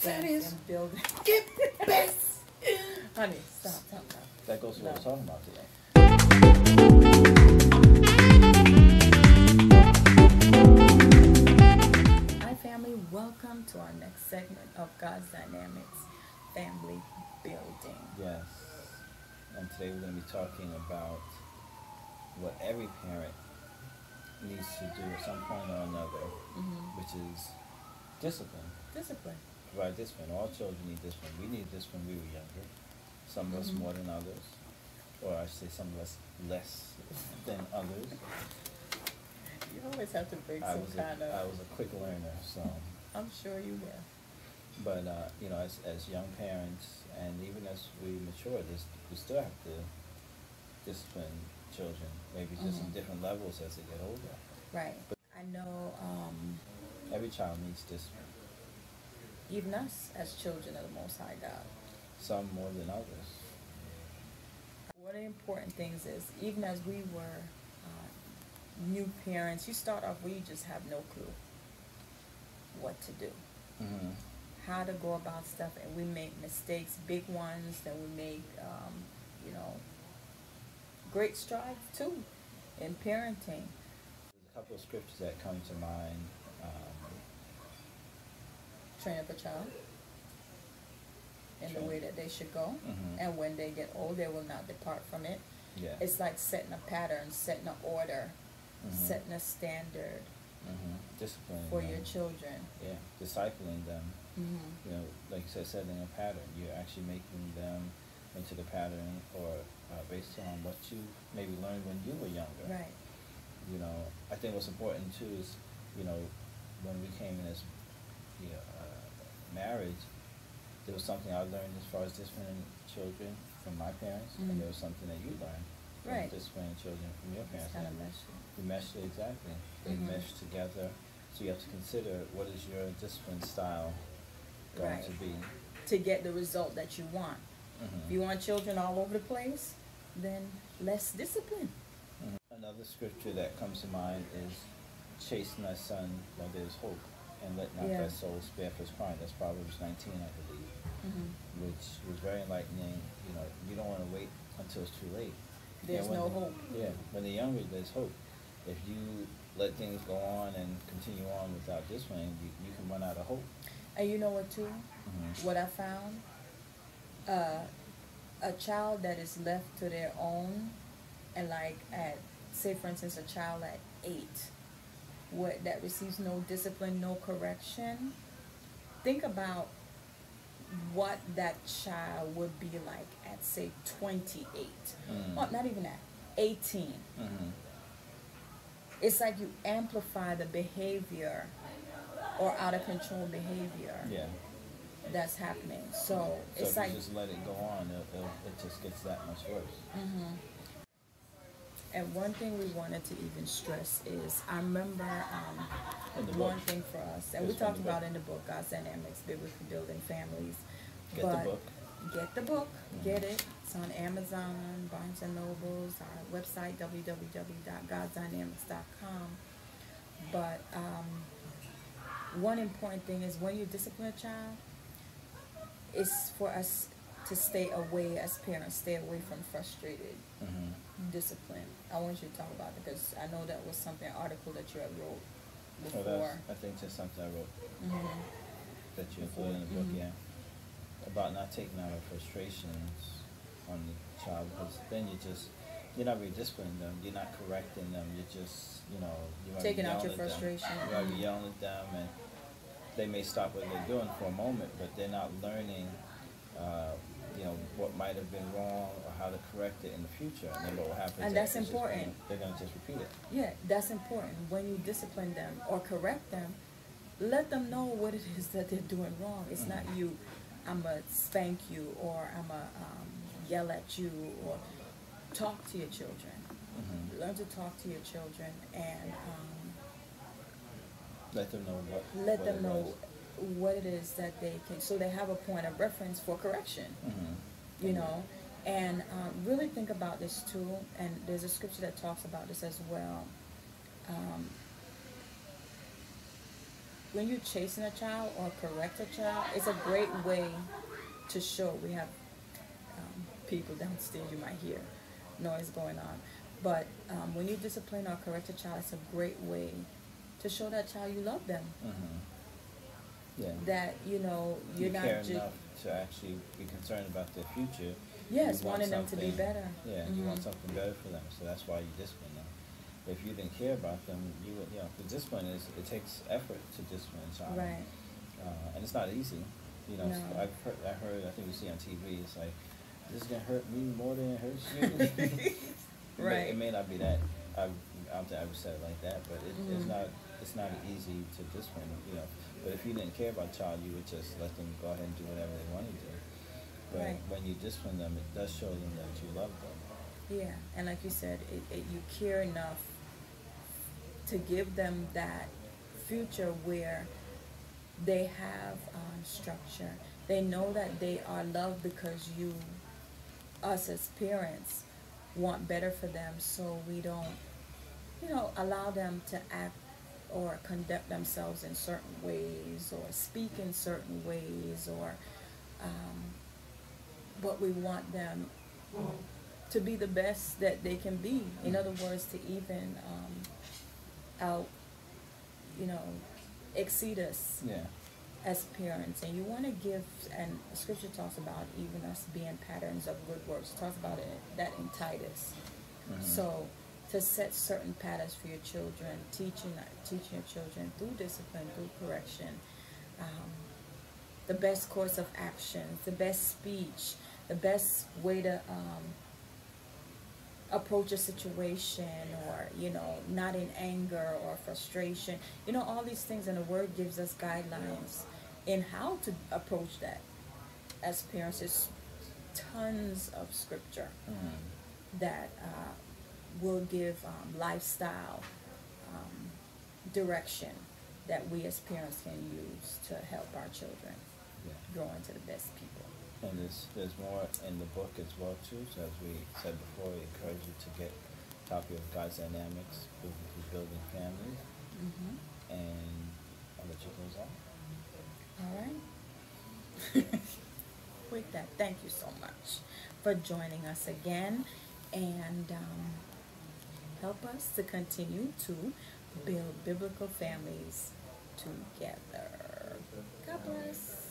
That is and building. the best. Honey, stop. That goes to what No. we're talking about today. Hi family, welcome to our next segment of God's Dynamics Family Building. Yes. And today we're going to be talking about what every parent needs to do at some point or another, which is discipline. Discipline. Provide discipline. All children need discipline. We need discipline when we were younger. Some of us more than others. Or I should say some of us less than others. You always have to bring I some was kind I of. was a quick learner, so. I'm sure you will. But you know, as young parents, and even as we mature, we still have to discipline children, maybe just in different levels as they get older. Right. I know Every child needs discipline. even us as children of the Most High God. Some more than others. One of the important things is, even as we were new parents, you start off where you just have no clue what to do, Mm-hmm. how to go about stuff, and we make mistakes, big ones, then we make, great strides too in parenting. There's a couple of scriptures that come to mind. Train up a child in the Train. way that they should go, Mhm. and when they get old, they will not depart from it. Yeah. It's like setting a pattern, setting an order, Mhm. setting a standard Disciplining for them. your children. Yeah, discipling them. Mm-hmm. You know, like you said, setting a pattern. You're actually making them into the pattern, or based on what you maybe learned when you were younger. Right. You know, I think what's important too is, you know, when we came in as marriage, there was something I learned as far as disciplining children from my parents, and there was something that you learned from Right. disciplining children from your It's parents. kind of And messy. you mesh it exactly. They mesh together, so you have to consider what is your discipline style going Right. to be. To get the result that you want. If you want children all over the place, then less discipline. Another scripture that comes to mind is, "Chasten thy son while there is hope, and let not Yeah. thy soul spare for his crying." That's Proverbs 19, I believe, which was very enlightening. You know, you don't want to wait until it's too late. There's when no the- hope. Yeah, when they're younger, there's hope. If you let things go on and continue on without discipline, you can run out of hope. And you know what too? Mhm. What I found? A child that is left to their own, and like say for instance, a child at 8, that receives no discipline, no correction, think about what that child would be like at say 28. Well, not even that, 18. Mhm. It's like you amplify the behavior or out of control behavior Yeah. that's happening. So So it's if like, you just let it go on, it just gets that much worse. and one thing we wanted to even stress is, I remember In the book. one thing for us, and we It's from talked the about book. in the book, God's Dynamics, Biblically Building Families. Get the But book. Get the book. Get it. It's on Amazon, Barnes and Nobles, our website, www.godsdynamics.com. But one important thing is, when you discipline a child, it's for us to stay away, as parents, stay away from frustrated discipline. I want you to talk about it, because I know that was something, article that you had wrote Oh, before. I think that's something I wrote that you Before. included in the book, yeah. About not taking out our frustrations on the child, because then you're not really disciplining them, you're not correcting them, you're just, you might be Taking out your yelling at them. frustration. You might be yelling at them, and they may stop what they're doing for a moment, but they're not learning, what might have been wrong or how to correct it in the future. And then what will happen And is that's it's just important. they're going to just repeat it. Yeah, that's important. When you discipline them or correct them, let them know what it is that they're doing wrong. It's not you, I'm going to spank you, or I'm going to yell at you, or talk to your children. Learn to talk to your children, and Let them know let what them it know was. what it is that they can, so they have a point of reference for correction. You know, and really think about this too. And there's a scripture that talks about this as well. when you're chasing a child or correct a child, it's a great way to show. We have people downstairs, you might hear noise going on. But when you discipline or correct a child, it's a great way to show that child you love them. Yeah. That, you know, you're you not care just... enough to actually be concerned about their future. Yes, You want wanting them to be something- better. Yeah, you want something better for them, so that's why you discipline them. If you didn't care about them, you would, you know, the discipline is, it takes effort to discipline a child. Right. And it's not easy. You know, No. I heard, I think you see on TV, it's like, this is gonna hurt me more than it hurts you. Right. It may not be that, I don't think I would say it like that, but it's not easy to discipline, you know. But if you didn't care about a child, you would just let them go ahead and do whatever they want to do. But Right. when you discipline them, it does show them that you love them. Yeah, and like you said, you care enough to give them that future where they have structure. They know that they are loved because us as parents, want better for them, so we don't, you know, allow them to act or conduct themselves in certain ways or speak in certain ways, or but we want them to be the best that they can be. In other words, to even exceed us Yeah. as parents. And you want to give, and scripture talks about even us being patterns of good works. It talks about that in Titus. So to set certain patterns for your children, teaching your children through discipline, through correction, the best course of action, the best speech, the best way to approach a situation, or, you know, not in anger or frustration. You know, all these things, and the Word gives us guidelines in how to approach that as parents. There's tons of scripture that will give lifestyle direction that we as parents can use to help our children grow into the best people. And there's more in the book as well too. So as we said before, we encourage you to get a copy of God's Dynamics, Biblically Building Families. And I'll let you close out. All right. With that, thank you so much for joining us again, and help us to continue to build biblical families together. God bless.